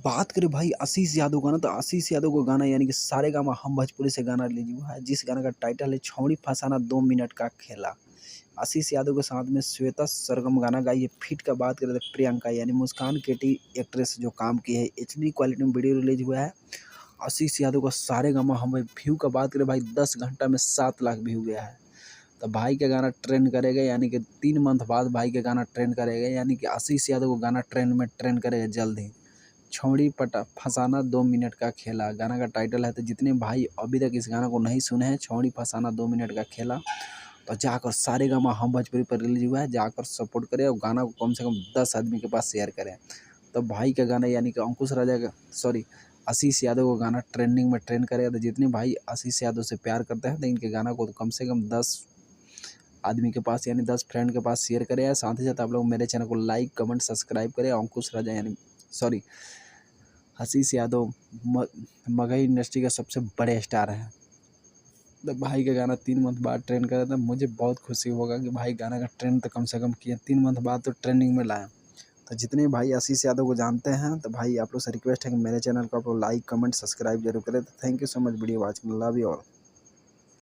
बात करें भाई आशीष यादव का ना, तो आशीष यादव का गाना यानी कि सारेगामा हम भोजपुरी से गाना रिलीज हुआ है, जिस गाना का टाइटल है छौड़ी फसाना 2 मिनट का खेला। आशीष यादव के साथ में श्वेता सरगम गाना गाई है। फिट का बात करें तो प्रियंका यानी मुस्कान केटी एक्ट्रेस जो काम की है, एचडी क्वालिटी में वीडियो रिलीज हुआ है। आशीष यादव का सारेगामा हम व्यू का बात करें भाई 10 घंटा में 7 लाख व्यू गया है। तो भाई का गाना ट्रेंड करेगा, यानी कि 3 मंथ बाद भाई का गाना ट्रेंड करेगा, यानी कि आशीष यादव को गाना ट्रेंड करेगा जल्द ही। छौड़ी पटा फसाना 2 मिनट का खेला गाना का टाइटल है। तो जितने भाई अभी तक इस गाना को नहीं सुने हैं, छौड़ी फसाना 2 मिनट का खेला, तो जाकर सारेगामा हम भोजपुरी पर रिलीज हुआ है, जाकर सपोर्ट करें और गाना को कम से कम 10 आदमी के पास शेयर करें। तो भाई का गाना यानी कि अंकुश राजा का आशीष यादव को गाना ट्रेंडिंग में ट्रेंड करेगा। तो जितने भाई आशीष यादव से प्यार करते हैं, तो इनके गाना को तो कम से कम 10 आदमी के पास यानी 10 फ्रेंड के पास शेयर करें। साथ ही साथ आप लोग मेरे चैनल को लाइक कमेंट सब्सक्राइब करें। अंकुश राजा यानी आशीष यादव मगही इंडस्ट्री का सबसे बड़े स्टार हैं। तो भाई का गाना 3 मंथ बाद ट्रेंड कर रहा था, मुझे बहुत खुशी होगा कि भाई गाना का ट्रेंड तो कम से कम किया, 3 मंथ बाद तो ट्रेंडिंग में लाया। तो जितने भाई आशीष यादव को जानते हैं, तो भाई आप लोग से रिक्वेस्ट है कि मेरे चैनल को आप लोग लाइक कमेंट सब्सक्राइब जरूर करें। तो thank you so much video watching, love you all.